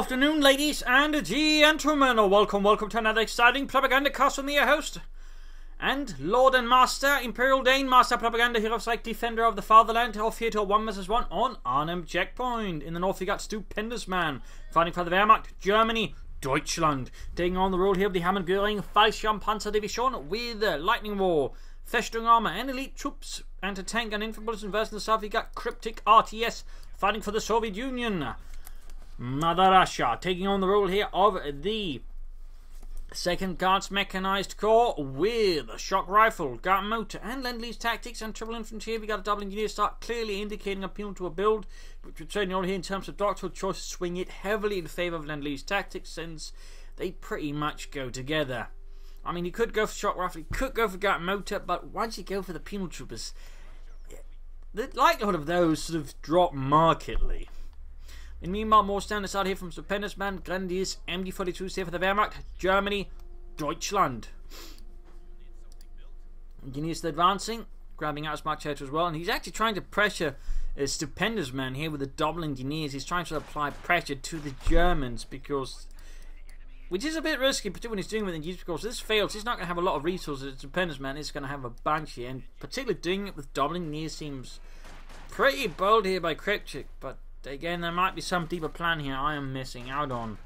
afternoon, ladies and gentlemen. Welcome to another exciting Propagandacast with me, your host and Lord and Master, Imperial Dane, Master Propaganda, Hero of Psych, Defender of the Fatherland, off here to a 1 vs 1 on Arnhem checkpoint. In the north, we got Stupendousman fighting for the Wehrmacht, Germany, Deutschland, taking on the role here of the Hammer Göring Fallschirmpanzerdivision with Lightning War, Festung Armor, and elite troops, anti-tank and infantry bullets. And versus the south, we got Kryptic RTS fighting for the Soviet Union. Mother Russia taking on the role here of the 2nd Guards Mechanized Corps with a shock rifle, guard motor, and Lend-Lease tactics and triple infantry. Here we got a double engineer start, clearly indicating appeal to a build, which would certainly all here in terms of doctoral choices swing it heavily in favour of Lend-Lease tactics, since they pretty much go together. I mean, you could go for shock rifle, you could go for guard motor, but once you go for the penal troopers, the likelihood of those sort of drop markedly. And meanwhile, more standards out here from Stupendousman, Grenadiers, MG42 here for the Wehrmacht, Germany, Deutschland. Engineers still advancing, grabbing out his Mark as well, and he's actually trying to pressure Stupendousman here with the double engineers. He's trying to apply pressure to the Germans, because, which is a bit risky, particularly when he's doing it with engineers, because if this fails, he's not going to have a lot of resources. Stupendousman is going to have a bunch here, and particularly doing it with double engineers seems pretty bold here by Kryptic, but again, there might be some deeper plan here I am missing out on.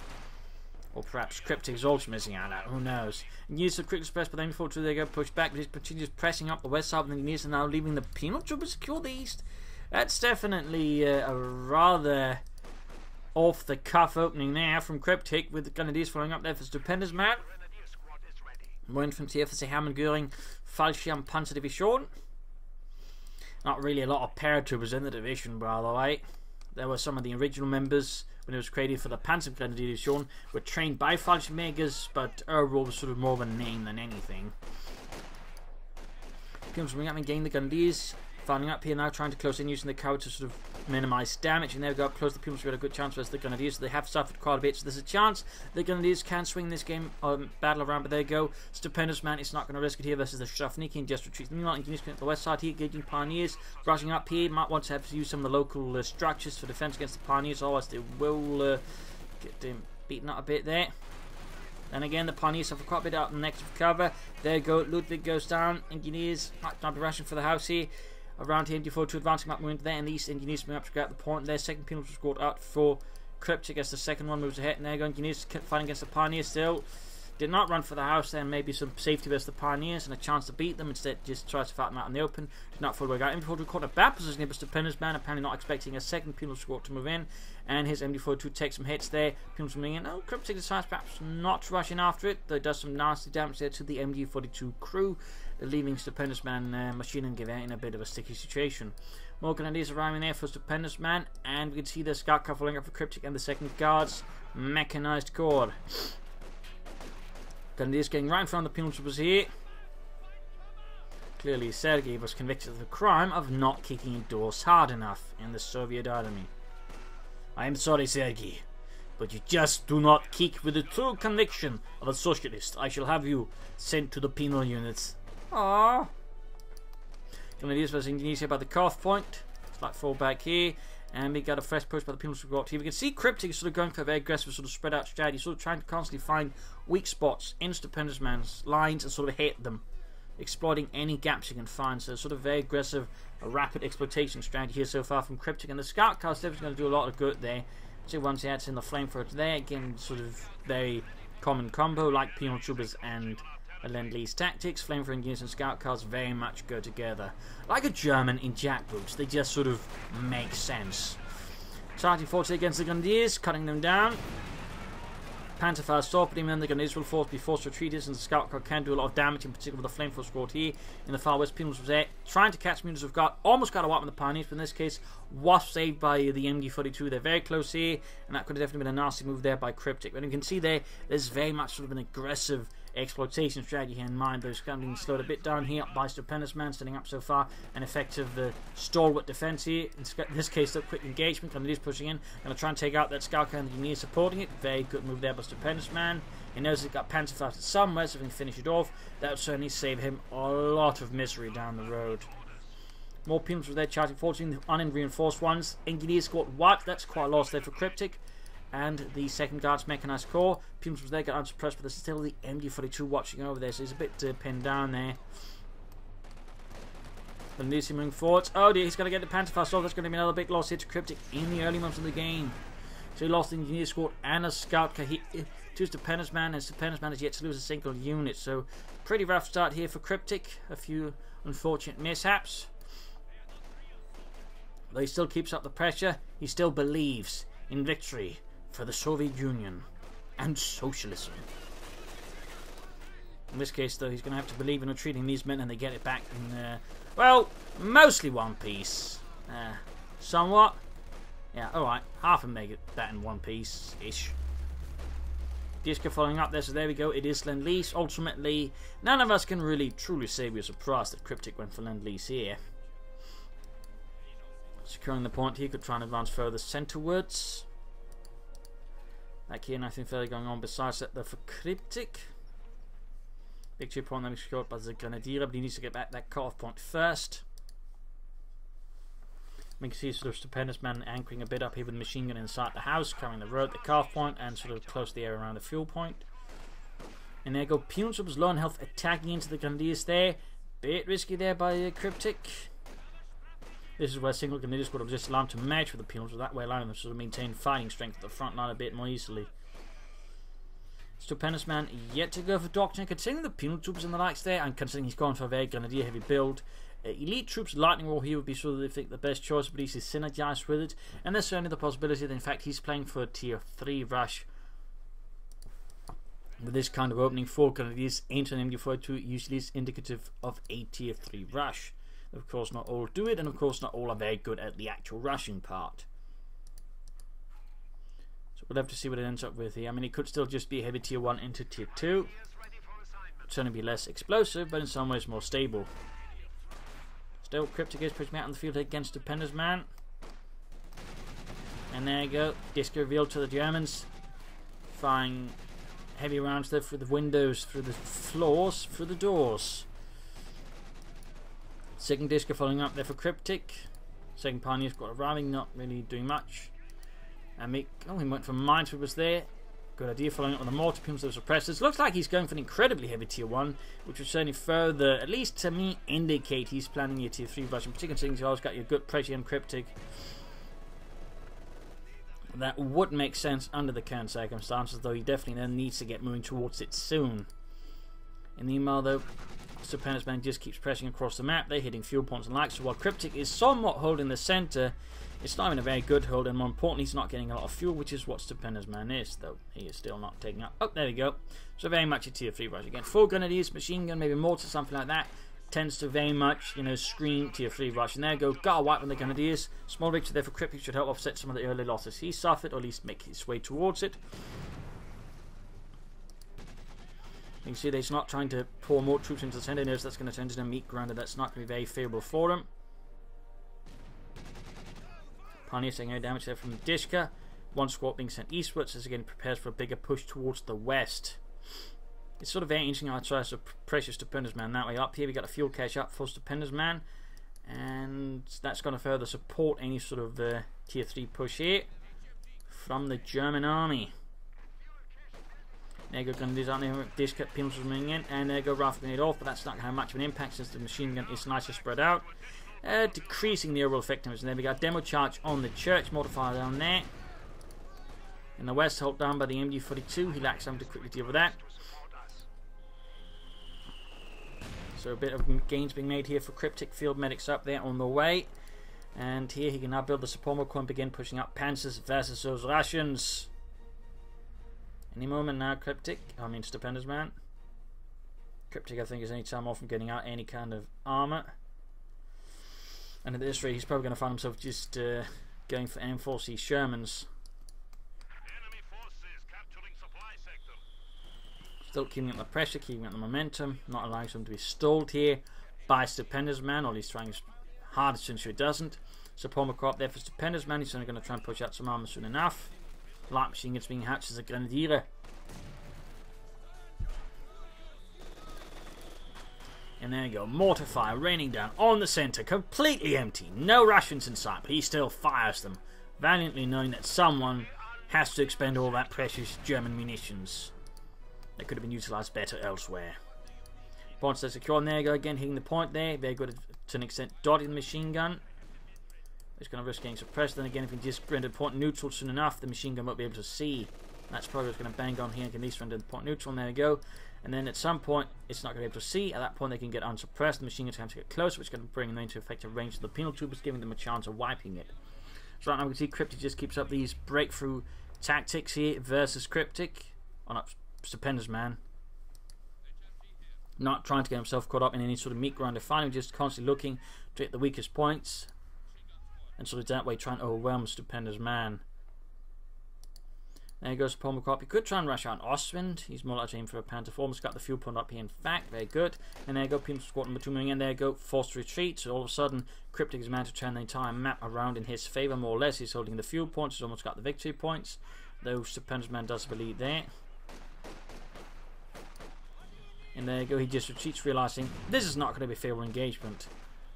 Or perhaps Kryptic is also missing out on. Who knows? Use of quick press, but then before they go push back, but he's continues pressing up the west side of the engineers and now leaving the penal troopers secure the east. That's definitely a rather off the cuff opening there from Kryptic, with the Grenadiers following up there for Stupendousman. More infantry here for the Hammer Göring Fallschirmpanzerdivision. Not really a lot of paratroopers in the division, by the way. There were some of the original members when it was created for the Panzergrenadier Division were trained by Fallschirmjägers, but overall was sort of more of a name than anything. Comes bring up and gain the Grenadiers. Finding up here now, trying to close in, using the cover to sort of minimise damage. And there we go, up close. The Pumas got a good chance versus the Grenadiers. So they have suffered quite a bit. So there's a chance the Grenadiers can swing this game battle around. But there you go. Stupendousman is not going to risk it here versus the Shavniki and just retreats. Meanwhile, engineers at the west side here, engaging Pioneers. Rushing up here. Might want to have to use some of the local structures for defence against the Pioneers. Otherwise, they will get them beaten up a bit there. And again, the Pioneers suffer quite a bit out in the next cover. There you go. Ludwig goes down. Engineers might be rushing for the house here. Around here, MG42 advancing up, moving there, and the East Engineers moving up to grab the point there. Second penal was scored out for Kryptic as the second one moves ahead. And there you go, Engineers fighting against the Pioneers still. Did not run for the house there, and maybe some safety versus the Pioneers and a chance to beat them. Instead, just tries to fight them out in the open. Did not follow the way out. MG42 caught a bad position here, but Stupendousman apparently not expecting a second penal squad to move in. And his MG42 takes some hits there. Penal's moving in. Oh, Kryptic decides perhaps not rushing after it, though it does some nasty damage there to the MG42 crew, leaving Stupendousman machine and gewehr in a bit of a sticky situation. More Grenadiers arriving there for Stupendousman, and we can see the scout car following up for Kryptic and the 2nd Guards Mechanized Corps. Grenadiers getting right in front of the penal troopers here. Clearly, Sergei was convicted of the crime of not kicking indoors hard enough in the Soviet army. I am sorry, Sergei, but you just do not kick with the true conviction of a socialist. I shall have you sent to the penal units. Aww. Grenadiers versus engineers here by the cuff point. Slight fall back here. And we got a fresh push by the penal squad here. We can see Kryptic is sort of going for a very aggressive sort of spread out strategy, sort of trying to constantly find weak spots in Stupendousman's lines and sort of hit them, exploiting any gaps you can find. So sort of very aggressive, a rapid exploitation strategy here so far from Kryptic. And the scout car is definitely going to do a lot of good there. So once he adds in the flamethrower there, again, sort of very common combo like penal troopers and Lend-Lease tactics. Flamethrower engineers and scout cars very much go together. Like a German in jackboots, they just sort of make sense. Charging forward against the Grenadiers, cutting them down. Panzerfire stopping them, the Grenadiers will be forced to retreat, and the scout car can do a lot of damage, in particular with the flamethrower squad here in the far west. Penals was there, trying to catch units of guard, almost got a wipe on the Pioneers, but in this case was saved by the MG42. They're very close here, and that could have definitely been a nasty move there by Kryptic. But you can see there's very much sort of an aggressive exploitation strategy here in mind. Those kind of being slowed a bit down here by Stupendousman, setting up so far an effective stalwart defense here. In this case, the quick engagement. Grenadiers pushing in, going to try and take out that scout car, and the engineers supporting it. Very good move there by Stupendousman. He knows he's got Panzerfire somewhere, so if he can finish it off, that would certainly save him a lot of misery down the road. More penals were there charging 14 unreinforced ones. Engineers scored what? That's quite a loss there for Kryptic. and the 2nd Guards Mechanized Corps. Punims was there, got unsuppressed, but there's still the MG42 watching over there, so he's a bit pinned down there. And Lucy moving forward. Oh dear, he's going to get the Panzerfaust off. That's going to be another big loss here to Kryptic in the early months of the game. So he lost the Engineer Squad and a Scout car. He to Stupendousman, and Stupendousman has yet to lose a single unit. So pretty rough start here for Kryptic. A few unfortunate mishaps. Though he still keeps up the pressure, he still believes in victory for the Soviet Union and socialism. In this case, though, he's going to have to believe in retreating these men, and they get it back in, well, mostly one piece. Somewhat. Yeah, alright. Half of them make it that in one piece-ish. Disco following up there, so there we go. It is Lend-Lease. Ultimately, none of us can really truly say we were surprised that Kryptic went for Lend-Lease here. Securing the point here, could try and advance further centrewards. Back here, nothing further going on besides that though for Kryptic. Victory point then secured by the Grenadier, but he needs to get back that cut-off point first. We can see sort of Stupendousman anchoring a bit up here with the machine gun inside the house, covering the road, the cut-off point, and sort of close the area around the fuel point. And there go Punims low on health, attacking into the Grenadiers there. Bit risky there by Kryptic. This is where single Grenadier squad will just allow him to match with the Punims, that way allowing them to sort of maintain fighting strength at the front line a bit more easily. Stupendousman yet to go for Doctrine, considering the penal troops and the likes there, and considering he's gone for a very Grenadier heavy build. Elite troops Lightning Roll here would be sort of, I think, the best choice, but he's synergized with it, and there's certainly the possibility that in fact he's playing for a tier 3 rush. With this kind of opening for Grenadiers into an MG42 usually is indicative of a tier 3 rush. Of course not all do it, and of course not all are very good at the actual rushing part. So we'll have to see what it ends up with here. I mean, it could still just be a heavy tier 1 into tier 2. It'd certainly be less explosive, but in some ways more stable. Still, Kryptic is pushing out on the field against Stupendousman. And there you go, disc revealed to the Germans. Firing heavy rounds there through the windows, through the floors, through the doors. Second disc following up there for Kryptic. Second Pioneer Squad arriving, not really doing much. And he went for Minesweepers there. Good idea, following up with the mortar pins of suppressors. Looks like he's going for an incredibly heavy tier 1, which would certainly further, at least to me, indicate he's planning your tier 3 rush. In particular, considering he's always got your good pressure and Kryptic. That would make sense under the current circumstances, though he definitely then needs to get moving towards it soon. In the meanwhile, though, Stupendousman just keeps pressing across the map. They're hitting fuel points and likes. So while Kryptic is somewhat holding the centre, it's not even a very good hold, and more importantly, he's not getting a lot of fuel, which is what Stupendousman is, though he is still not taking up. Oh, there we go. So very much a tier 3 rush again. 4 Grenadiers, machine gun, maybe mortar, something like that. Tends to very much, you know, scream tier 3 rush. And there you go, got a wipe on the Grenadiers. Small victory there for Kryptic should help offset some of the early losses he suffered, or at least make his way towards it. You can see that he's not trying to pour more troops into the centre. Knows that's going to turn into a meat grinder. That's not going to be very favourable for him. Pioneer taking no damage there from Dishka. One squad being sent eastwards as again prepares for a bigger push towards the west. It's sort of very interesting how I try to pressure Stupendousman that way. Up here we got a fuel cache up for Stupendousman, and that's going to further support any sort of tier 3 push here from the German army. There you go, Grenadiers aren't there. Dishka Pins was moving in, and there you go, Rifle Grenade off, but that's not going to have much of an impact since the machine gun is nicely spread out. Decreasing the overall effectiveness. And there we got demo charge on the church, mortifier down there. In the west, held down by the MG42. He lacks something to quickly deal with that. So a bit of gains being made here for Kryptic. Field medics up there on the way. And here he can now build the support mode and begin pushing up Panzers versus those Russians. Any moment now, Kryptic. I mean, Stupendousman. Kryptic, I think, is any time off from getting out any kind of armour. And at this rate, he's probably going to find himself just going for M4C Shermans. Enemy forces capturing supply sector. Still keeping up the pressure, keeping up the momentum, not allowing him to be stalled here by Stupendousman, or at least trying his hardest to ensure it doesn't. So Paul McCraw up there for Stupendousman. He's only going to try and push out some armour soon enough. Light machine guns being hatched as a Grenadier. And there you go, mortar fire raining down on the centre, completely empty. No Russians in sight, but he still fires them, valiantly knowing that someone has to expend all that precious German munitions. That could have been utilised better elsewhere. Points are secure, and there you go again, hitting the point there. Very good to an extent, dodging the machine gun. It's going to risk getting suppressed. Then again, if you just render the point neutral soon enough, the machine gun won't be able to see. That's probably what's going to bang on here and can at least render the point neutral, and there you go. And then at some point, it's not going to be able to see. At that point, they can get unsuppressed. The machine gun's going to get closer, which is going to bring them into effective range of the penal tubers, giving them a chance of wiping it. So right now we can see Kryptic just keeps up these breakthrough tactics here versus Kryptic. On up Stupendousman. Not trying to get himself caught up in any sort of meat grinder fighting, just constantly looking to hit the weakest points. And sort of that way trying to overwhelm Stupendousman. There goes Paul McCarthy. He could try and rush out Ostwind. He's more likely aiming for a Panther 4. He's got the fuel point up here, in fact. Very good. And there you go, Penal Squad number 2 moving in. There you go, forced retreat. So all of a sudden, Kryptic is managed to turn the entire map around in his favour, more or less. He's holding the fuel points. He's almost got the victory points. Though Stupendousman does believe there. And there you go, he just retreats, realising this is not going to be a favourable engagement.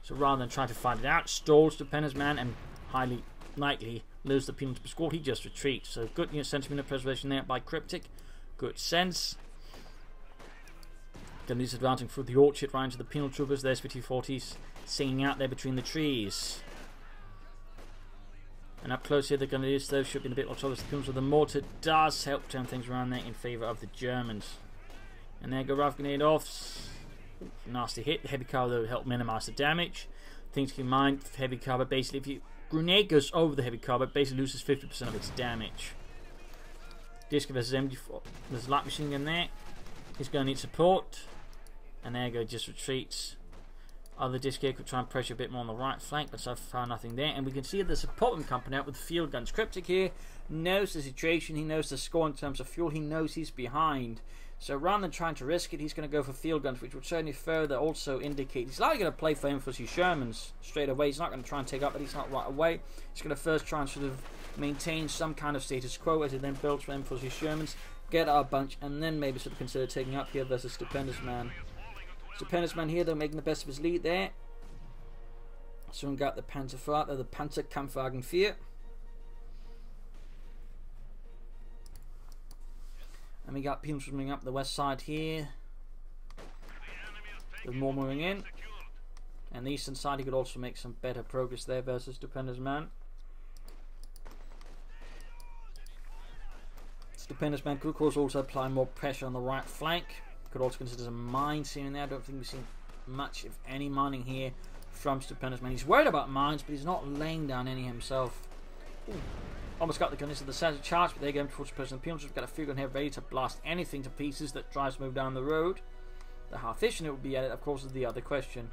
So rather than trying to fight it out, stalls Stupendousman and highly likely lose the penal tuber squad, he just retreats. So good sentiment of preservation there by Kryptic. Good sense. Then he's advancing through the orchard right into the penal tubers. There's 50-40s singing out there between the trees. And up close here, the Grenadiers though should be a bit more trouble. The penal with the mortar does help turn things around there in favour of the Germans. And there go Ralph Grenade offs. Nasty hit. The heavy caliber will help minimise the damage. Things to keep in mind, heavy caliber basically, if you grenade goes over the heavy caliber, it basically loses 50% of its damage. Disc versus MG4. There's a light machine gun there. He's going to need support. And there you go, just retreats. Other disc here could try and pressure a bit more on the right flank, but so far nothing there. And we can see the support them coming out with field guns. Kryptic here knows the situation, he knows the score in terms of fuel, he knows he's behind. So rather than trying to risk it, he's going to go for field guns, which would certainly further also indicate he's likely going to play for infantry Shermans straight away. He's not going to try and take up, but he's not right away. He's going to first try and sort of maintain some kind of status quo as he then builds for infantry Shermans, get our bunch, and then maybe sort of consider taking up here versus Stupendousman. Stupendousman here, though, making the best of his lead there. Soon got the Panther 4, the Panzerkampfwagen 4. And we got people moving up the west side here. With more moving in. And the eastern side, he could also make some better progress there versus Stupendousman. Stupendousman could of course also apply more pressure on the right flank. Could also consider some mines here and there. I don't think we've seen much, if any, mining here from Stupendousman. He's worried about mines, but he's not laying down any himself. Ooh. Almost got the gunners of the center charge, but they're going towards the person. Penal tuber's got a field gun here ready to blast anything to pieces that tries to move down the road. The how efficient it will be at it, of course, is the other question.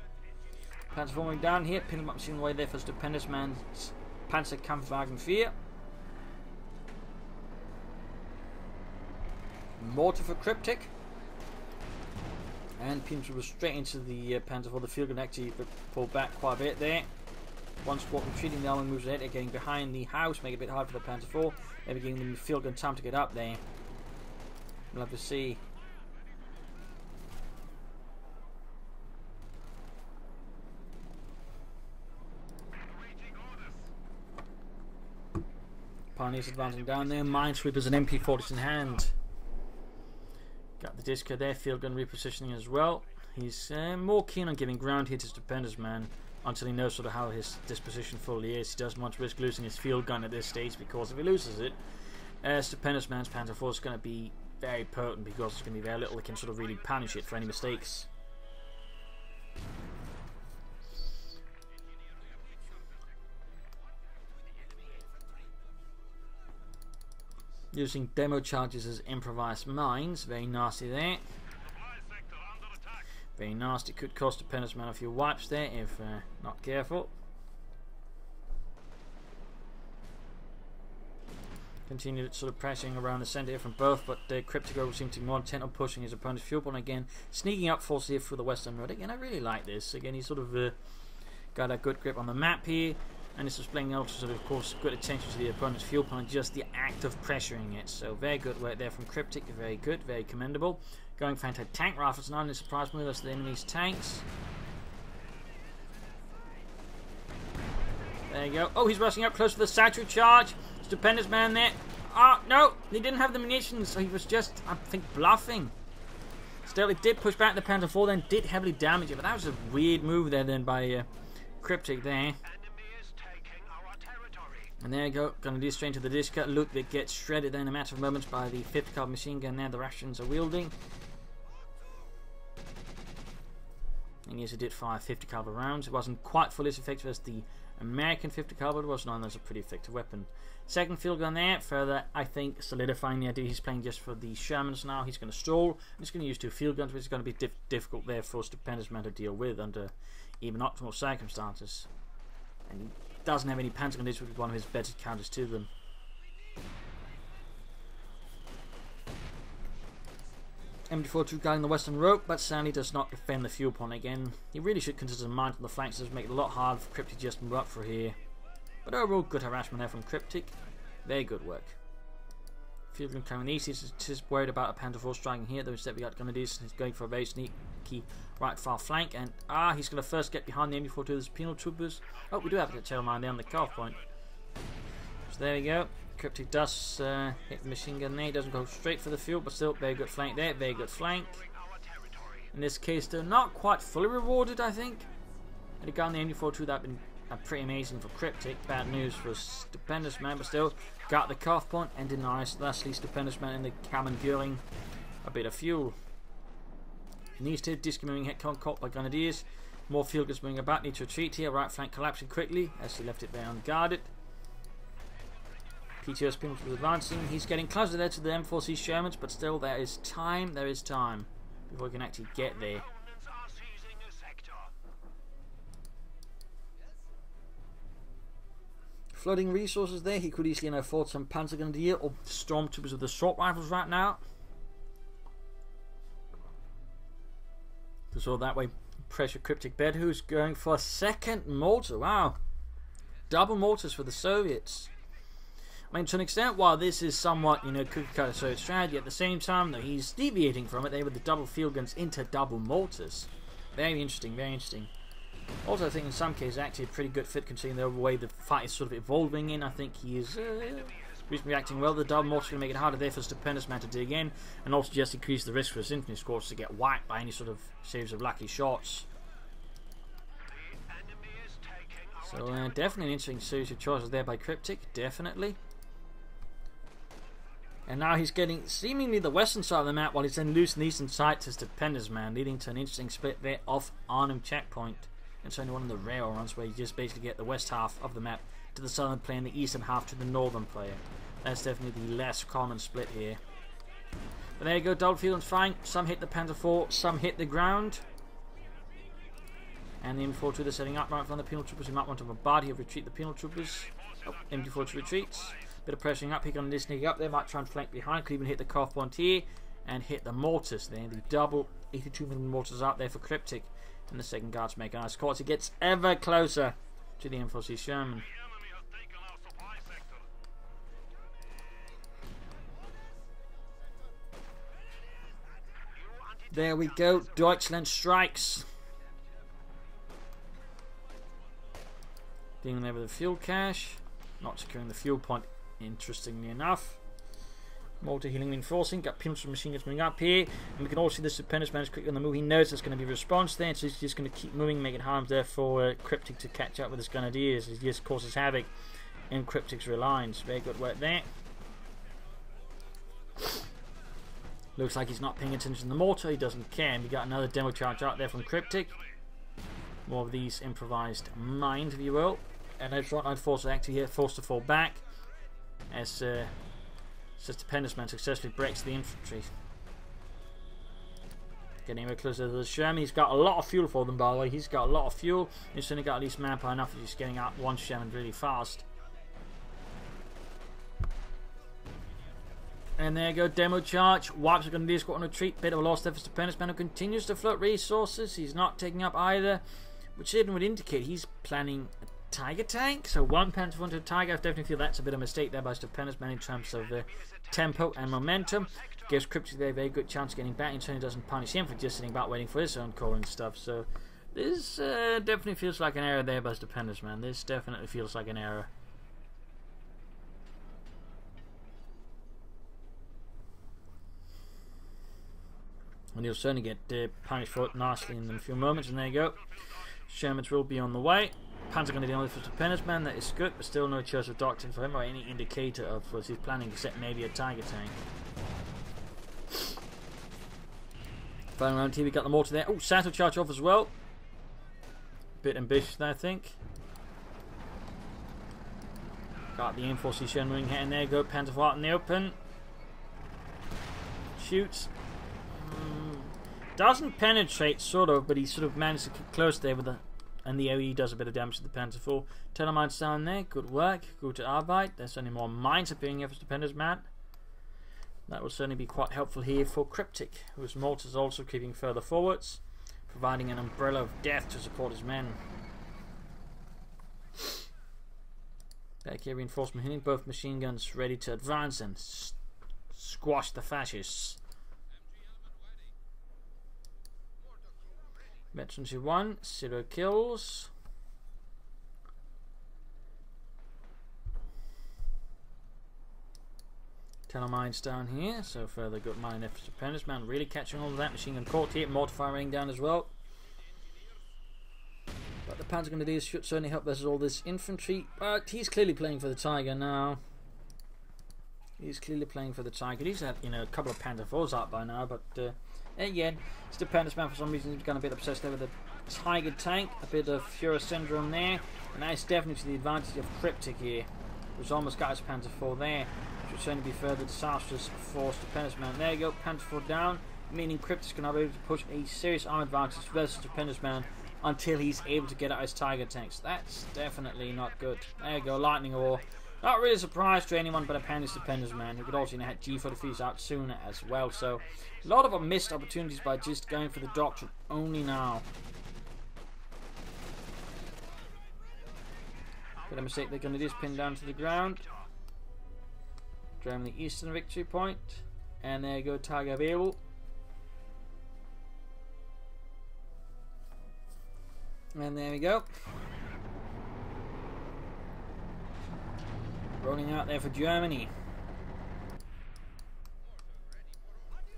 Panzer forming down here, Penal machine way there for Stupendousman's Panzerkampfwagen 4. Mortar for Kryptic. And Penal tuber straight into the Panzer 4. The field gun actually pulled back quite a bit there. One squad retreating, the other one moves ahead, they're getting behind the house, make it a bit hard for the Panzer 4. Maybe giving them the field gun time to get up there. We'll have to see. Pioneers advancing down there, minesweepers and MP40s in hand. Got the Disco there, field gun repositioning as well. He's more keen on giving ground here to Stupendousman until he knows sort of how his disposition fully is. He doesn't want to risk losing his field gun at this stage, because if he loses it, Stupendousman's Panzer 4 is going to be very potent, because there's going to be very little that can sort of really punish it for any mistakes. Using demo charges as improvised mines, very nasty there. Very nasty, could cost Stupendousman a few wipes there if not careful. Continued sort of pressing around the centre here from both, but Kryptic seems to be more intent on pushing his opponent's fuel point again, sneaking up force here through the western road. Again, I really like this. Again, he's sort of got a good grip on the map here, and it's displaying also sort of course good attention to the opponent's fuel point, just the act of pressuring it. So very good work there from Kryptic, very good, very commendable. Going for anti-tank rifles, not any surprise move, that's the enemy's tanks. There you go. Oh, he's rushing up close for the satchel charge. Stupendousman there. Oh, no! He didn't have the munitions, so he was just, I think, bluffing. Still, it did push back the Panzer IV, then did heavily damage it, but that was a weird move there then by Kryptic there. And there you go, gonna do straight into the disc cut. Look, that gets shredded there in a matter of moments by the 50 caliber machine gun there the Russians are wielding. And yes, it did fire 50 caliber rounds. It wasn't quite fully as effective as the American 50 caliber, but it was known as a pretty effective weapon. Second field gun there, further, I think, solidifying the idea he's playing just for the Shermans now. He's going to stall. He's going to use 2 field guns, which is going to be difficult there for Stupendousman to deal with under even optimal circumstances. And he doesn't have any panzer guns, which is one of his better counters to them. MD42 guarding the western rope, but sadly does not defend the fuel point again. He really should consider mine on the flanks, does make it a lot harder for Kryptic just to move up for here. But overall, good harassment there from Kryptic. Very good work. Field gun coming east, he's just worried about a Panzer IV striking here, though instead we got Grenadiers. He's going for a very sneaky right far flank, and he's going to first get behind the MD42 with his penal troopers. Oh, we do have a tail mine there on the cutoff point. So there we go. Kryptic does hit the machine gun there. He doesn't go straight for the field, but still very good flank there. Very good flank. In this case, they're not quite fully rewarded, I think. Had he gone the MD42, that would have been pretty amazing for Kryptic. Bad news for Stupendousman, but still got the cutoff point and denies lastly Stupendousman in the commandeering a bit of fuel. In these two, disc moving head caught by Grenadiers. More field guns moving about. Need to retreat here. Right flank collapsing quickly as he left it there unguarded. PTO's pinch was advancing. He's getting closer there to the M4C Shermans, but still there is time. There is time before he can actually get there. Flooding resources there. He could easily afford some Panzer Grenadier or Stormtroopers with assault rifles right now. So that way, pressure Kryptic bed, who's going for a second mortar. Wow. Double mortars for the Soviets. I mean, to an extent, while this is somewhat, cookie cutter Soviet strategy, at the same time, though, he's deviating from it there with the double field guns into double mortars. Very interesting, very interesting. Also, I think in some cases, actually a pretty good fit considering the way the fight is sort of evolving in. I think he is reasonably acting well. The double mortar is going to make it harder there for Stupendousman to dig in, and also just increase the risk for his infantry squads to get whacked by any sort of series of lucky shots. So, definitely an interesting series of choices there by Kryptic, definitely. And now he's getting seemingly the western side of the map while he's then loose in the eastern side to Stupendousman, leading to an interesting split there off Arnhem checkpoint. It's only one of the rare runs where you just basically get the west half of the map to the southern player and the eastern half to the northern player. That's definitely the less common split here. But there you go, double field and flying. Some hit the Panzer IV, some hit the ground. And the MD42 they're setting up right from the penal troopers. He might want to bombard here, retreat the penal troopers. Oh, MD42 retreats. Bit of pressuring up, he can sneak up there, might try and flank behind, could even hit the cutoff point here and hit the mortars there. The double 82mm mortars out there for Kryptic. And the second guards make a nice call. He gets ever closer to the M4C Sherman. There we go, Deutschland strikes. Dealing there with the fuel cache. Not securing the fuel point, interestingly enough. Mortar healing reinforcing, got pimps from machine guns moving up here, and we can also see the Stupendousman is quickly on the move. He knows there's going to be a response there, so he's just going to keep moving, making harm there for Kryptic to catch up with his Grenadiers. He just causes havoc in Kryptic's rear lines. Very good work there. Looks like he's not paying attention to the mortar, he doesn't care. And we got another demo charge out there from Kryptic. More of these improvised mines, if you will. And those frontline forces are actually here, forced to fall back as Stupendousman successfully breaks the infantry. Getting very closer to the Sherman. He's got a lot of fuel for them, by the way. He's got a lot of fuel. He's certainly got at least manpower enough if he's getting out one Sherman really fast. And there you go, demo charge. Wipes are going to be squad on retreat. Bit of a loss there for Stupendousman, who continues to float resources. He's not taking up either, which even would indicate he's planning a Tiger tank. So one Panzer IV to a Tiger. I definitely feel that's a bit of a mistake there by Stupendousman in terms of tempo and momentum. Gives Kryptic a very good chance of getting back, and certainly doesn't punish him for just sitting back waiting for his own call and stuff. So this definitely feels like an error there by Stupendousman. This definitely feels like an error. And he'll certainly get punished for it nicely in a few moments. And there you go. Shermans will be on the way. Panzer going to deal with the Stupendousman. That is good, but still no choice of doctrine for him or any indicator of what he's planning, except maybe a Tiger tank. Final round here, we got the mortar there. Oh, Sato charge off as well. Bit ambitious there, I think. Got the M4C Shenmue hitting there. Go Panzer out in the open. Shoots. Doesn't penetrate, sort of, but he sort of managed to keep close there with the. And the OE does a bit of damage to the Panzer IV. 10 mines down there. Good work. Good to Arbeit. There's only more mines appearing here for Stupendousman. That will certainly be quite helpful here for Kryptic, whose mortar is also keeping further forwards, providing an umbrella of death to support his men. Back here, reinforcement hitting, both machine guns ready to advance and squash the fascists. Veterancy 1, 0 kills. Tunnel mines down here, so further good mine efforts to Stupendousman, really catching all of that. Machine gun caught here, mortar fire raining down as well. But the Panzer going to do should certainly help versus all this infantry. But he's clearly playing for the Tiger now. He's clearly playing for the Tiger. He's had, a couple of Panzer IVs out by now, but again, Stupendousman for some reason he's got a bit obsessed there with the Tiger tank. A bit of Führer syndrome there, and that is definitely to the advantage of Kryptic here, who's almost got his Panzer IV there. Which will certainly be further disastrous for Stupendousman. There you go, Panzer IV down, meaning Kryptic's going to be able to push a serious arm advantage versus Stupendousman until he's able to get out his Tiger tanks. That's definitely not good. There you go, lightning war. Not really a surprise to anyone but apparently Stupendousman, who could also have G43s out sooner as well. So a lot of missed opportunities by just going for the doctrine only now. Bit of mistake they're going to do is pin down to the ground. Driving the eastern victory point. And there you go, Tiger available. And there we go. Rolling out there for Germany.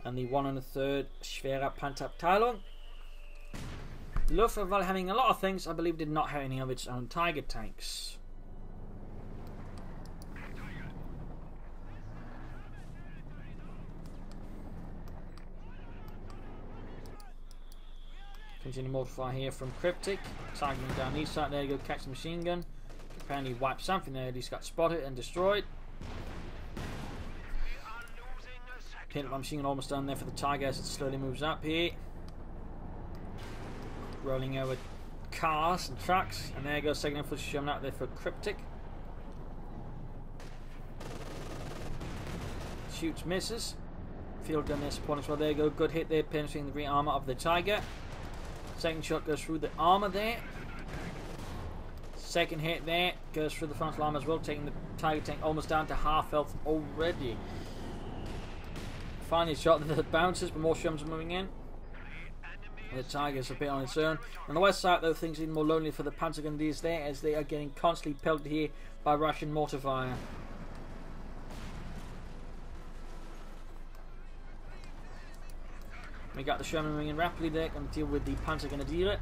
And the 1 1/3 Schwere Panzerabteilung. Luftwaffe, while having a lot of things, I believe did not have any of its own Tiger tanks. Continue mortar fire here from Kryptic. Targeting down the east side. There you go, catch the machine gun. Apparently wiped something there. At least got spotted and destroyed. Hit my machine gun almost done there for the Tiger as it slowly moves up here. Rolling over cars and trucks. And there you go, second infantry showing out there for Kryptic. Shoots, misses. Field gun there supporting as well. There you go, good hit there, penetrating the rear armor of the Tiger. Second shot goes through the armor there. Second hit there goes through the frontal armor as well, taking the Tiger tank almost down to half health already. Finally shot that bounces, but more Shermans are moving in. And the Tiger's a bit on its own. On the west side, though, things are even more lonely for the Panzer Grenadiers there, as they are getting constantly pelted here by Russian mortar fire. We got the Sherman moving in rapidly there, going to deal with the Panzer Grenadier.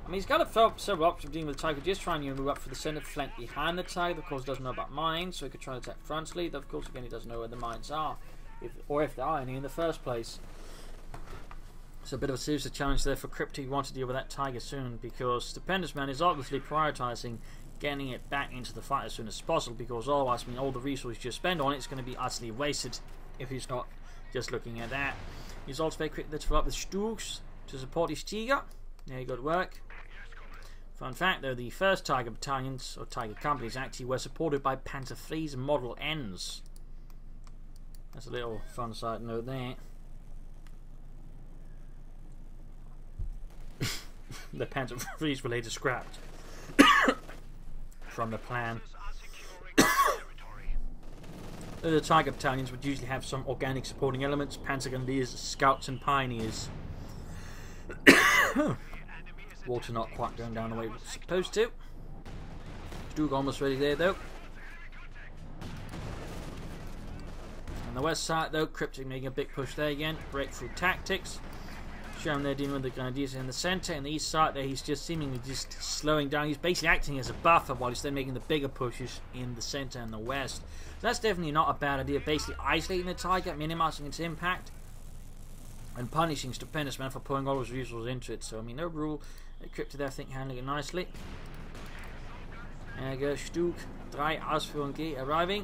I mean, he's got several options of dealing with the Tiger, just trying to move up for the centre flank behind the Tiger. Of course, doesn't know about mines, so he could try to attack frontally. Though, of course, again, he doesn't know where the mines are, if there are any in the first place. It's a bit of a serious challenge there for Kryptic. He wants to deal with that Tiger soon, because Stupendousman is obviously prioritising getting it back into the fight as soon as possible, because otherwise, I mean, all the resources you spend on it is going to be utterly wasted if he's not just looking at that. He's also very quick to fill up with Stugs to support his Tiger. There you go, to work. Fun fact though, the first Tiger battalions, or Tiger companies, actually were supported by Panzer III's Model Ns. That's a little fun side note there. The Panzer III's were later scrapped from the plan. The Tiger battalions would usually have some organic supporting elements, Panzer Grenadiers, Scouts and Pioneers. Water not quite going down the way it's supposed to. Stug almost ready there though. On the west side though, Kryptic making a big push there again. Breakthrough tactics. Sherman there dealing with the Grenadiers in the centre. In the east side there, he's just seemingly just slowing down. He's basically acting as a buffer while he's then making the bigger pushes in the centre and the west. So that's definitely not a bad idea. Basically isolating the Tiger, minimising its impact, and punishing Stupendousman for pulling all his resources into it. So I mean, overall, Kryptic there, I think, handling it nicely. There you go, Stug 3 Ausführung G arriving.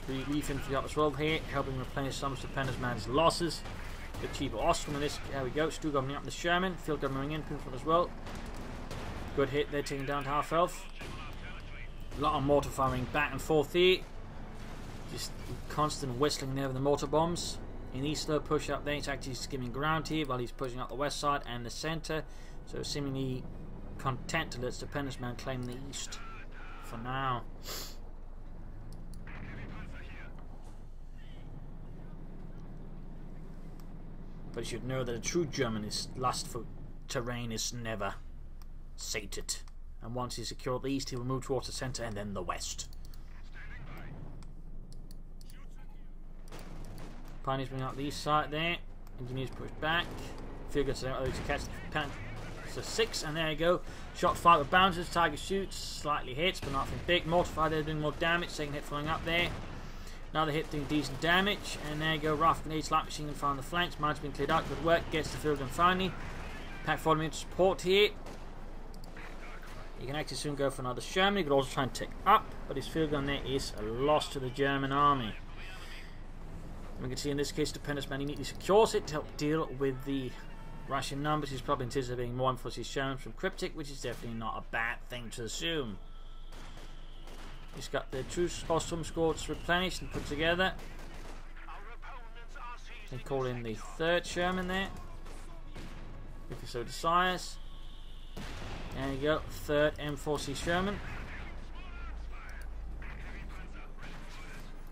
The Leaf Infantry up as well here, helping replenish some of Stupendousman's losses. Good cheaper Ostrom in this. There we go. Stug opening up the Sherman. Field gun moving in, Pinford as well. Good hit there, taking down to half health. A lot of mortar firing back and forth here. Just constant whistling there with the mortar bombs. In the slow push up there, it's actually skimming ground here while he's pushing up the west side and the centre. So seemingly content to let Stupendousman claim the east for now. But you should know that a true German lust for terrain is never sated. And once he's secured the east, he will move towards the centre and then the west. Pioneers bring up the east side there. Engineers push back. Field guns out to catch the so 6, and there you go. Shot fired with bouncers. Tiger shoots, slightly hits, but nothing big. Mortar fire there doing more damage. Second hit flying up there. Another hit doing decent damage, and there you go. Rifle grenades, light machine gun fire on the flanks. Mine's been cleared out. Good work. Gets the field gun finally. Pack following into support here. You can actually soon go for another Sherman. You could also try and tick up, but his field gun there is a loss to the German army. And we can see in this case, Stupendousman immediately secures it to help deal with the Russian numbers. He's probably anticipating more emphasis Sherman from Kryptic, which is definitely not a bad thing to assume. He's got the true Ostrom squads replenished and put together. And call in the 3rd Sherman there, if he so desires. There you go, 3rd M4C Sherman.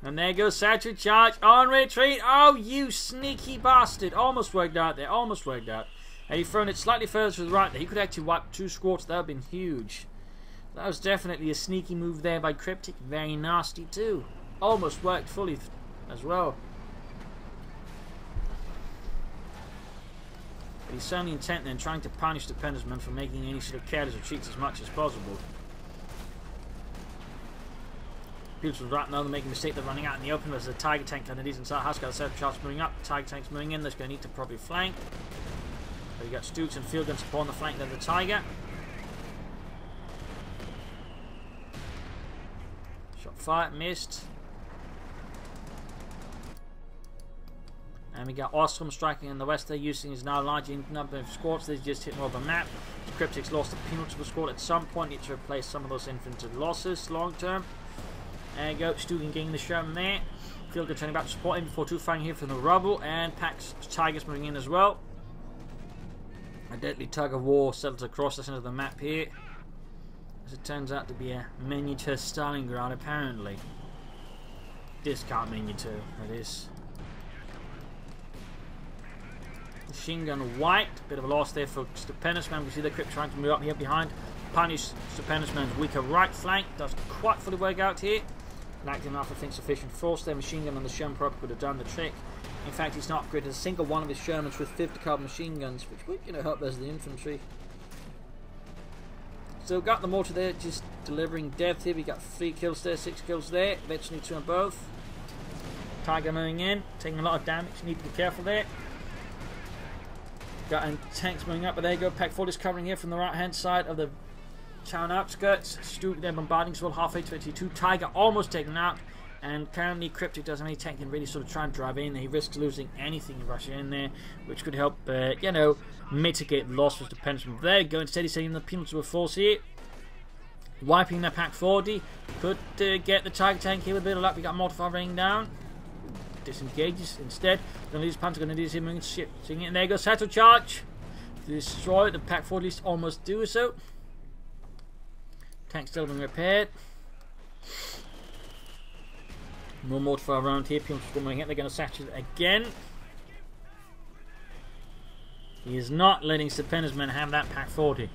And there goes Satchel charge on retreat. Oh, you sneaky bastard. Almost worked out there, almost worked out. Had he thrown it slightly further to the right there, he could actually wipe 2 squads. That would have been huge. That was definitely a sneaky move there by Kryptic. Very nasty too. Almost worked fully as well. But he's certainly intent then trying to punish Stupendousman for making any sort of careless retreats as much as possible. People right now, they're making a mistake. They're running out in the open. There's a Tiger tank and a decent size house. Got a set of charts moving up. Tiger tank's moving in. There's going to need to probably flank. So you got Stugs and field guns upon the flank. Then the Tiger. Shot fire, missed. And we got Ostrom striking in the west there, using his now large number of squads. They just hit more of a map. Kryptic's lost a penultimate squad at some point. Need to replace some of those infantry losses long term. There you go, Stugan getting the Sherman there. Field gun turning back to support him before 2 firing here from the rubble. And Pax Tigers moving in as well. A deadly tug of war settles across the center of the map here. As it turns out to be a miniature Stalingrad, apparently. Discount miniature, that is. Machine gun wiped. Bit of a loss there for Stupendousman. We see the Kryptic trying to move up here behind. Punish Stupendousman's weaker right flank. Doesn't quite fully work out here. Lacked enough, I think, sufficient force there. Machine gun on the Sherman probably would have done the trick. In fact, he's not upgraded a single one of his Shermans with 50 caliber machine guns, which would, help as the infantry. So got the mortar there, just delivering depth here. We got 3 kills there, 6 kills there. Eventually 2 on both. Tiger moving in, taking a lot of damage. Need to be careful there. Got tanks moving up, but there you go. Pack 4 is covering here from the right hand side of the town outskirts. Stug there bombarding as well, halfway 22. Tiger almost taken out, and currently Kryptic doesn't have any tank can really sort of try and drive in. He risks losing anything if rushing in there, which could help, mitigate the loss of the Stupendousman. There you go. Instead, he's taking the penultimate force here, wiping the Pack 40. Could get the Tiger tank here with a bit of luck. We got mortar fire raining down. Disengages instead. Going to lose Panther, going to lose him, shifting it. And there goes Satchel charge. Destroy the Pack 40, at least almost do so. Tank still being repaired. More mortar fire around here. People swarming it. They're going to satchel it again. He is not letting Stupendousman have that Pack 40.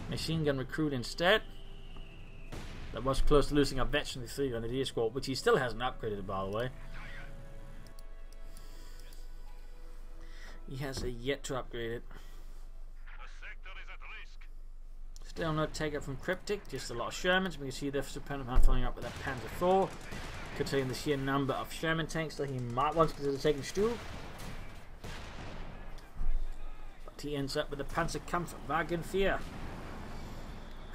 Machine gun recruit instead. That was close to losing a veteran 3 on the D squad, which he still hasn't upgraded, by the way. He has yet to upgrade it. Still no takeout from Kryptic, just a lot of Shermans. We can see the Stupendousman following up with that Panzer 4. Considering the sheer number of Sherman tanks that he might want to consider taking Stu. But he ends up with the Panzerkampfwagen 4.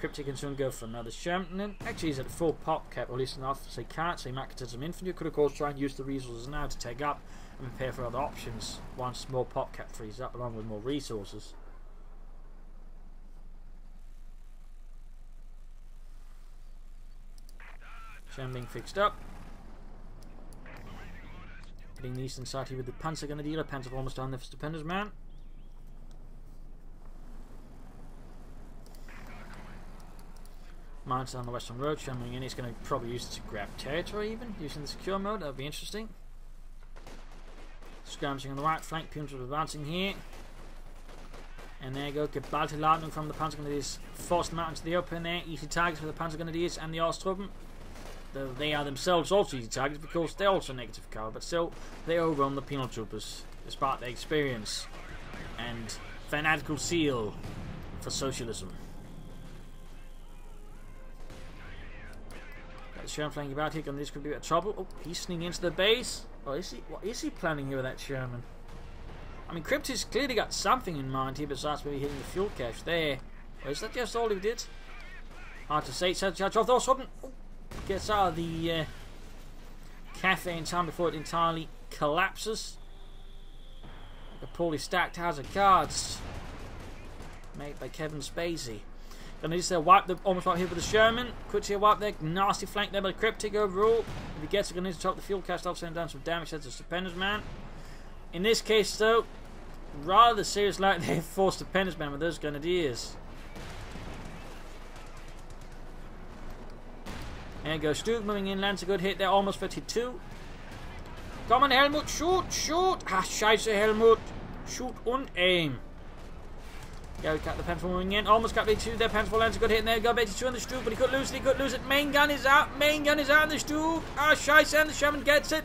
Kryptic can soon go for another Sherman. And actually he's at full pop cap, or at least enough, so he can't, so he might consider some infantry. Could of course try and use the resources now to take up and prepare for other options once more pop cap frees up along with more resources. Sherman being fixed up. Getting the eastern side here with the Panzer Grenadier. Panzer almost down there for Stupendousman. Mines on the western road. Sherman in. He's going to probably use it to grab territory even, using the secure mode. That would be interesting. Skirmishing on the right flank. Punters advancing here. And there you go. Geballte Ladung from the Panzer Grenadiers. Force them out into the open there. Easy targets for the Panzer Grenadiers and the Osttruppen. Though they are themselves also easy targets because they're also negative cover, but still they overrun the penal troopers despite their experience and fanatical zeal for socialism. Got the Sherman flanking about here, and this could be a bit of trouble. Oh, he's sneaking into the base. Oh, is he? What is he planning here with that Sherman? I mean, Kryptic's clearly got something in mind here besides maybe hitting the fuel cache there. Or is that just all he did? Hard to say. Charge off those. Gets out of the cafe in time before it entirely collapses. Like a poorly stacked house of cards made by Kevin Spacey. Gonna just wipe the almost right here with the Sherman. Quickly wipe there, nasty flank there by the Kryptic overall. If he gets it, gonna need to top the fuel cache off, send down some damage to the Stupendousman. In this case though, rather serious like they forced Stupendousman with those Grenadiers. There you go, Stu moving in, lands a good hit there, almost 52. Come on, Helmut, shoot, shoot! Ah, scheiße, Helmut! Shoot und aim. Go, got the Panzer moving in, almost got 82 there, Panzer lands a good hit, and there you go, 82 on the Stu, but he could lose it, main gun is out, on the Stu! Ah, scheiße, and the Sherman gets it,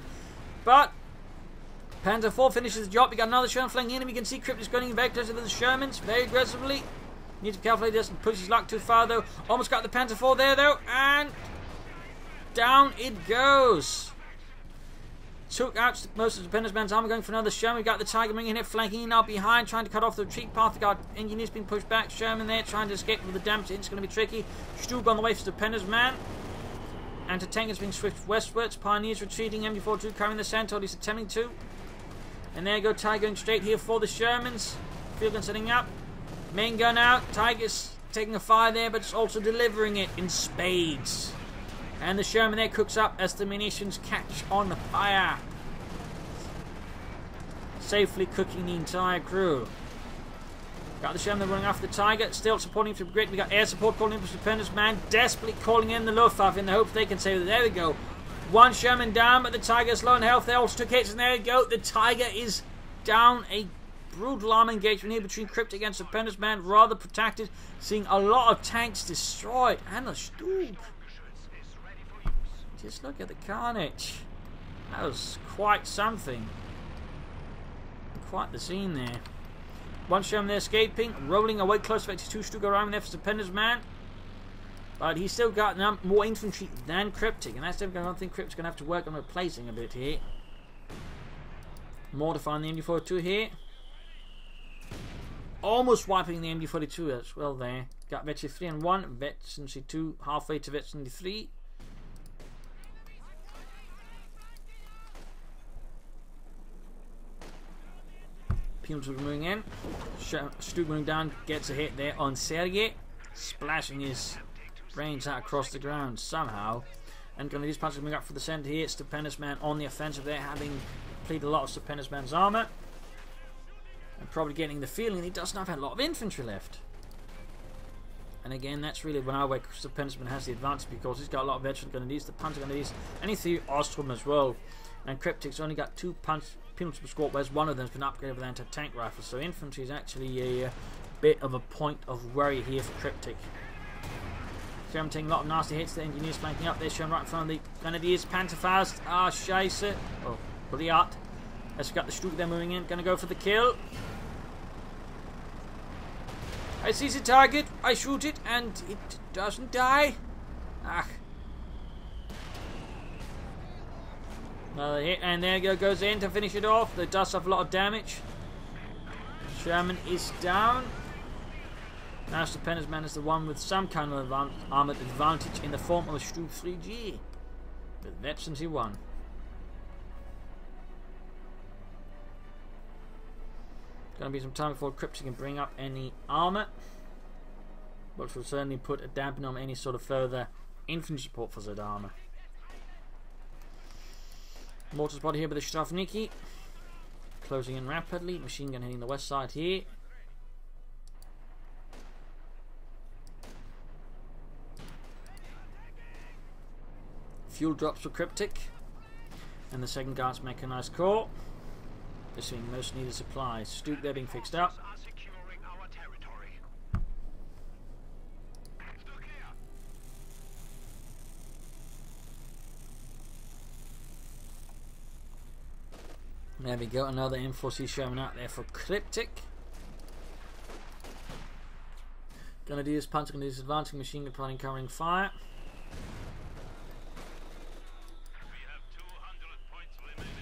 but Panzer 4 finishes the job. We got another Sherman flanking in, and we can see Kryptic's going very close to the Shermans, very aggressively. Need to calculate this and push his luck too far though. Almost got the Panzer 4 there though, and down it goes. Took out most of the Stupendousman's armor, going for another Sherman. We got the Tiger Wing in here, flanking in out behind, trying to cut off the retreat path. We got engineers being pushed back. Sherman there, trying to escape with the damage. It's going to be tricky. Stug on the way for Stupendousman. Anti-tank is being switched westwards. Pioneers retreating. MD-42 carrying the Centaur. He's attempting to. And there you go, Tiger going straight here for the Shermans. Field gun setting up. Main gun out. Tiger's taking a fire there, but it's also delivering it in spades. And the Sherman there cooks up as the munitions catch on fire. Safely cooking the entire crew. Got the Sherman running after the Tiger, still supporting him to grid. We got air support calling in for Stupendousman, desperately calling in the Luftwaffe in the hopes they can save it. There we go. One Sherman down, but the Tiger's low in health. They also took hits, and there we go. The Tiger is down. A brutal arm engagement here between Kryptic and Stupendousman, rather protected. Seeing a lot of tanks destroyed. And the Stub. Just look at the carnage. That was quite something. Quite the scene there. One Sherman there escaping, rolling away close to 82 Stug around there for Stupendousman. But he's still got more infantry than Kryptic, and that's something I don't think Kryptic's going to have to work on replacing a bit here. Mortifying the MD-42 here. Almost wiping the MD-42 as well there. Got Veteran 3 and 1, Veteran 2 halfway to Veteran 3. People moving in. Stu moving down, gets a hit there on Sergei, splashing his brains out across the ground somehow. And going to these punches coming up for the centre here. Stupendousman on the offensive there, having depleted a lot of Stupendousman's armour. And probably getting the feeling he does not have a lot of infantry left. And again, that's really when where Stupendousman has the advantage, because he's got a lot of veteran Grenadiers, the Panzer Grenadiers, and he's the Ostrom as well. And Kryptic's only got 2 penalty per squad, whereas one of them's been upgraded with anti-tank rifles. So infantry is actually a bit of a point of worry here for Kryptic. Sherman taking a lot of nasty hits. The engineers flanking up. They're Sherman right in front of the Grenadiers. Panzerfaust. Ah, scheiße. Oh, brilliant. As we got the Stuke there moving in. Gonna go for the kill. I see the target. I shoot it and it doesn't die. Ah. Another hit, and there goes in to finish it off. That does have a lot of damage. Sherman is down. Now Stupendousman is the one with some kind of armoured advantage in the form of a Stuke 3G. But that's since he won. Gonna be some time before Kryptic can bring up any armour, which will certainly put a dampener on any sort of further infantry support for that armour. Mortar spot here with the Strafniki. Closing in rapidly. Machine gun hitting the west side here. Fuel drops for Kryptic. And the 2nd Guards Mechanized Corps. They're seeing most needed supplies. Stuke there being fixed up. There we go, another M4C Sherman out there for Kryptic. Grenadiers punching on his advancing machine gun providing covering fire. We have 200 points remaining.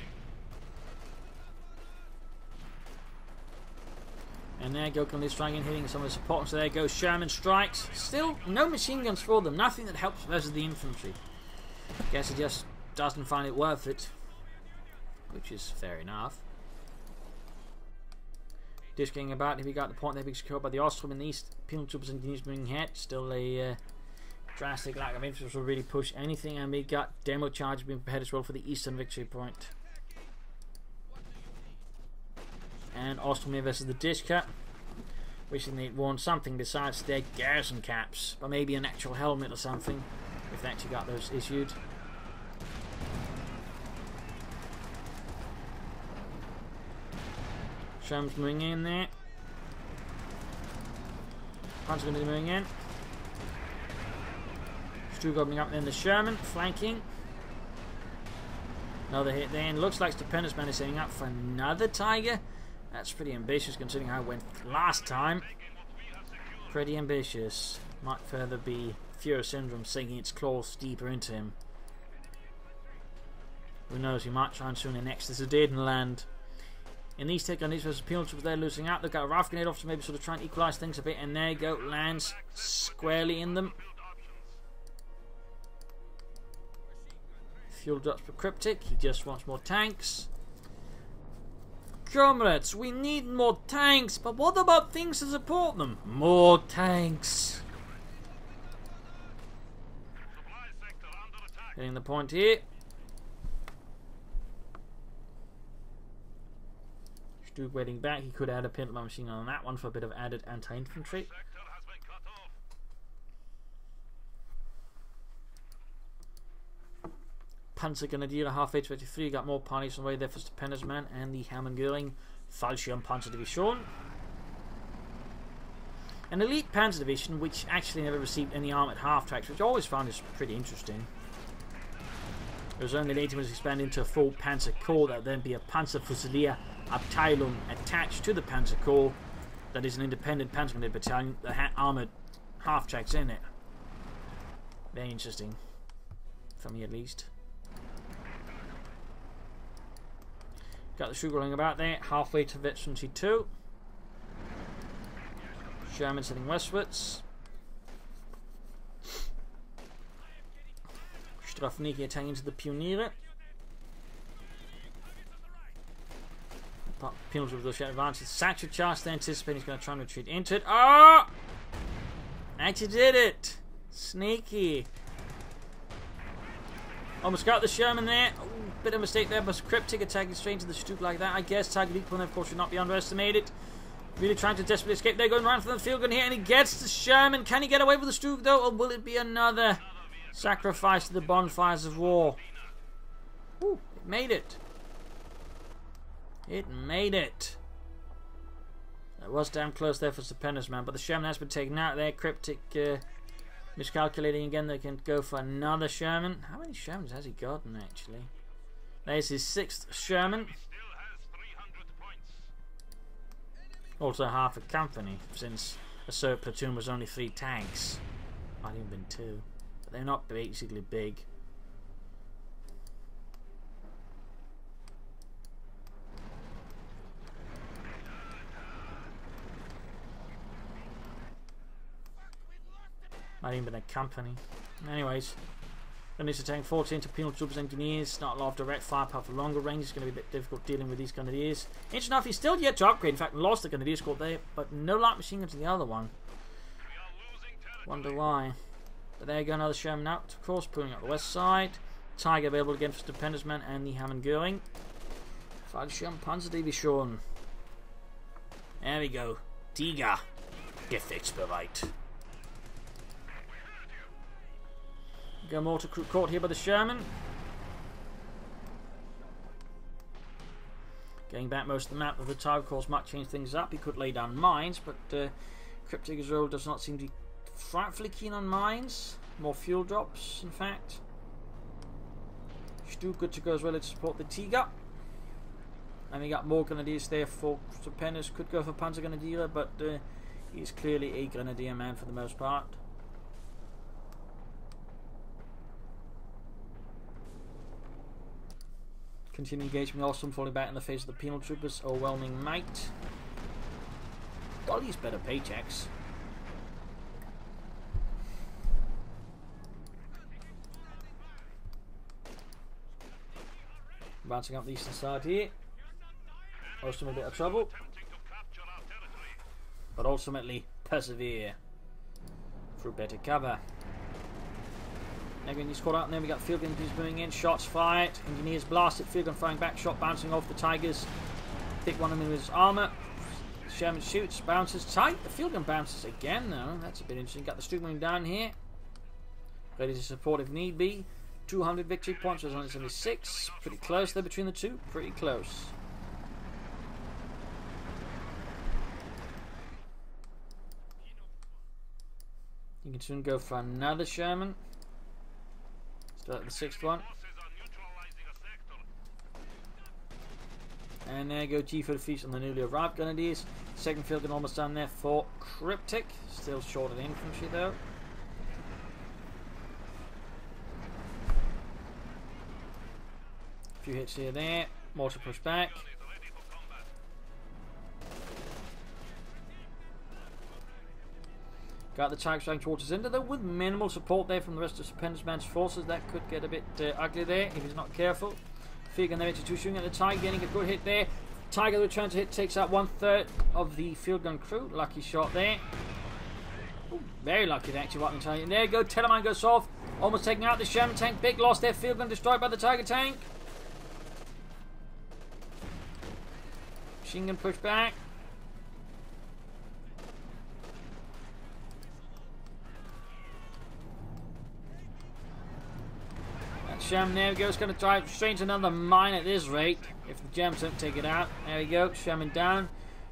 And there go Grenadiers striking, hitting some of the support. So there goes Sherman strikes. Still no machine guns for them, nothing that helps versus the infantry. Guess it just doesn't find it worth it. Which is fair enough. Disking about, if we got the point, they're being secured by the Ostrom in the east. Penal troops and units moving ahead. Still a drastic lack of interest will really push anything. And we got demo charge being prepared as well for the eastern victory point. And Ostrom versus the Dishka. Wishing they'd worn something besides their garrison caps. But maybe an actual helmet or something. If they actually got those issued. Sherman's moving in there. Panzer going to be moving in. Stu gobbling up then the Sherman, flanking. Another hit then. Looks like Stupendousman is setting up for another Tiger. That's pretty ambitious considering how it went last time. Pretty ambitious. Might further be Führer Syndrome sinking its claws deeper into him. Who knows, he might try and soon annex this Sudetenland land. In these take on these versus penal troops, they're losing out. They've got a RAF grenade off to maybe sort of try and equalise things a bit. And there you go, lands squarely in them. Fuel drops for Kryptic. He just wants more tanks. Comrades, we need more tanks. But what about things to support them? More tanks. Hitting the point here. Stuke waiting back. He could add a pintle machine gun on that one for a bit of added anti-infantry. Panzer Grenadier halfway to 83. Got more parties on the way there for Stupendousman and the Hermann Göring Fallschirm Panzer Division. An elite Panzer Division which actually never received any armoured half-tracks, which I always found is pretty interesting. It was only later when it was expanded into a full Panzer Corps that would then be a Panzer Fusilier Abteilung attached to the Panzer Corps that is an independent Panzer Grenadier battalion that had armoured half-tracks in it. Very interesting. For me at least. Got the sugar rolling about there, halfway to Veteran C2. Sherman's heading westwards. Strafniki attacking into the Pioniere. Penal troops with the advantage. Satchel charge, they anticipating he's going to try and retreat into it. Oh! Actually did it! Sneaky. Almost got the Sherman there. Ooh, bit of a mistake there, but Kryptic attacking straight into the Stuke like that. I guess target equal, of course, should not be underestimated. Really trying to desperately escape. They're going around for the field gun here, and he gets the Sherman. Can he get away with the Stuke, though, or will it be another sacrifice to the bonfires of war? Ooh, it made it. It made it. That was damn close there for Stupendousman, but the Sherman has been taken out there. Kryptic Miscalculating again, they can go for another Sherman. How many Shermans has he gotten actually? There's his 6th Sherman. Still has 300 points. Also half a company, since a SERP platoon was only 3 tanks. Might even been 2. But they're not basically big. Might even been a company. Anyways, gonna need to tank 14 to penal troops engineers. Not a lot of direct firepower for longer range. It's going to be a bit difficult dealing with these grenadiers. Interesting enough, he's still yet to upgrade. In fact, lost the grenadier squad there, but no light machine gun to the other one. We are losing territory. Wonder why. But there you go, another Sherman out, of course, pulling up the west side. Tiger available again for Stupendousman and the Hammond Göring. Fallschirm Panzerdivision. There we go. Tiger. Gefechtsbereit. Go mortar crew caught here by the Sherman. Getting back most of the map of the Tiger, of course, might change things up. He could lay down mines, but Kryptic Israel does not seem to be frightfully keen on mines. More fuel drops, in fact. Stu good to go as well to support the Tiger. And we got more grenadiers there for Stupendousman. Could go for Panzer Grenadier, but he's clearly a grenadier man for the most part. Continue engagement, awesome, falling back in the face of the penal troopers, overwhelming might. Got these better paychecks. Bouncing up the eastern side here. Also in a bit of trouble, Attempting to capture our territory. but ultimately persevere through better cover. Again, he's caught out, and then we got field guns moving in. Shots fired. Engineers blasted. Field gun firing back. Shot bouncing off the Tigers. Hit one of them with his armour. Sherman shoots. Bounces tight. The field gun bounces again, though. That's a bit interesting. Got the Stupendousman down here. Ready to support if need be. 200 victory points. Was only 76. Pretty close there between the two. Pretty close. You can soon go for another Sherman. Start the 6th one. Forces are neutralizing a sector. And there you go, G for the feast on the newly arrived grenadiers. 2nd field gun almost done there for Kryptic. Still short of infantry though. A few hits here there. Mortar push back. Is ready for combat. Got the Tigers trying towards his end, though with minimal support there from the rest of Stupendousman's forces. That could get a bit ugly there if he's not careful. Field gun there to shooting at the Tiger, getting a good hit there. Tiger they're trying to hit takes out 1/3 of the field gun crew. Lucky shot there. Ooh, very lucky to actually what I'm telling you. There you go, Telemann goes off. Almost taking out the Sherman tank. Big loss there. Field gun destroyed by the Tiger tank. Machine gun push back. Sherman, there we go, it's going to drive straight into another mine at this rate if the Germans don't take it out. There we go, Sherman down.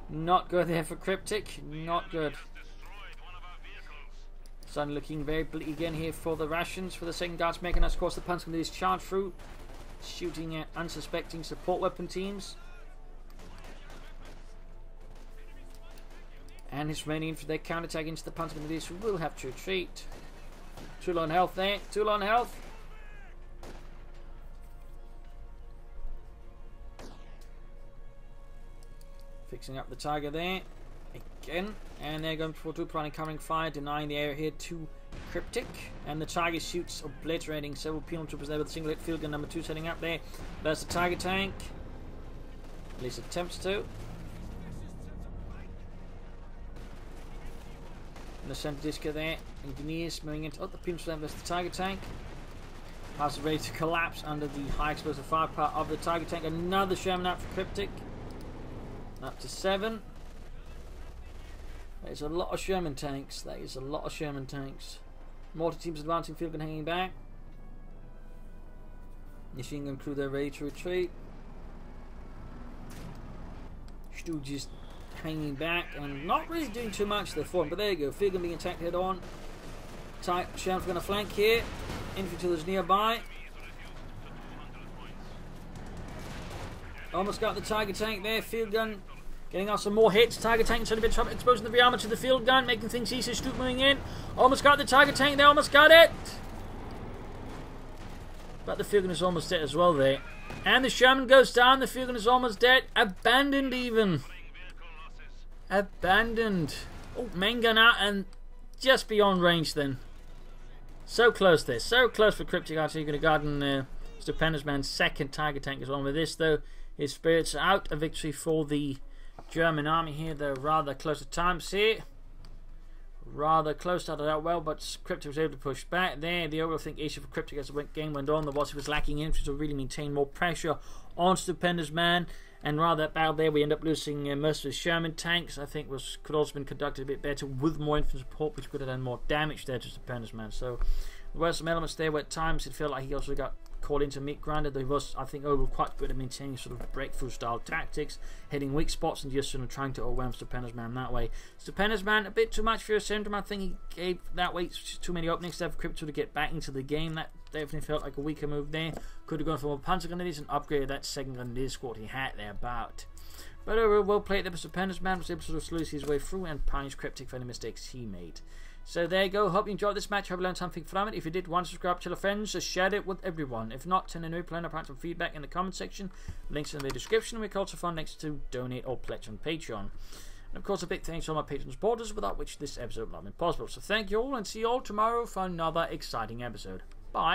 Not good there for Kryptic, not good. Destroyed one of our vehicles. Suddenly looking very bleak again here for the rations for the 2nd Guards mechanized. Of course, the Panzer Grenadiers charge through, shooting at unsuspecting support weapon teams. And it's raining for their counterattack into the Panzer Grenadiers, who will have to retreat. Too low on health there, too low on health. Fixing up the Tiger there again, and they're going for 2 prime covering fire, denying the area here to Kryptic, and the Tiger shoots, obliterating several penal troopers there with a single hit. Field gun number 2 setting up there. There's the Tiger tank, at least attempts to. And the center disco there, engineers moving into the penal troopers. There's the Tiger tank. House is ready to collapse under the high explosive firepower of the Tiger tank. Another Sherman out for Kryptic. Up to 7. There's a lot of Sherman tanks. That is a lot of Sherman tanks. Mortar teams advancing, field gun hanging back. Machine gun crew there ready to retreat. Stu just hanging back and not really doing too much there for him. But there you go, field gun being attacked head on. Sherman's going to flank here. Infantry that's nearby. Almost got the Tiger tank there. Field gun getting us some more hits. Tiger tank suddenly been exposing the rear armor to the field gun, making things easier. Stup moving in. Almost got the Tiger tank there. Almost got it. But the field gun is almost dead as well there. And the Sherman goes down. The field gun is almost dead. Abandoned even. Abandoned. Oh, main gun out and just beyond range then. So close there. So close for Kryptic Artillery. Going to guard Stupendousman's second Tiger tank as well. With this though, his spirits are out. A victory for the German army here. They're rather close at times here. Rather close, started out well, but Kryptic was able to push back there. The overall issue for Kryptic as the game went on, he was lacking infantry to really maintain more pressure on Stupendousman. And rather that battle there, we end up losing most of the Sherman tanks. I think could also been conducted a bit better with more infantry support, which could have done more damage there to Stupendousman. So there were some elements there where at times it felt like he also got called into meat grinder. Though he was, I think, overall quite good at maintaining sort of breakthrough style tactics, hitting weak spots and just sort of trying to overwhelm Stupendousman that way. Stupendousman a bit too much for a syndrome. I think he gave that way too many openings there for Kryptic to get back into the game. That definitely felt like a weaker move there. Could have gone for more panzer grenadiers and upgraded that second grenadier squad he had there about. But overall, well played there. Stupendousman was able to sort of sleuth his way through and punish Kryptic for any mistakes he made. So there you go. Hope you enjoyed this match. Hope you learned something from it. If you did, subscribe, tell your friends, share it with everyone. If not, send a new plan or provide some feedback in the comment section. Links in the description. We can also find links to donate or pledge on Patreon. And of course, a big thanks to all my Patreon supporters, without which this episode would not have been possible. So thank you all, and see you all tomorrow for another exciting episode. Bye.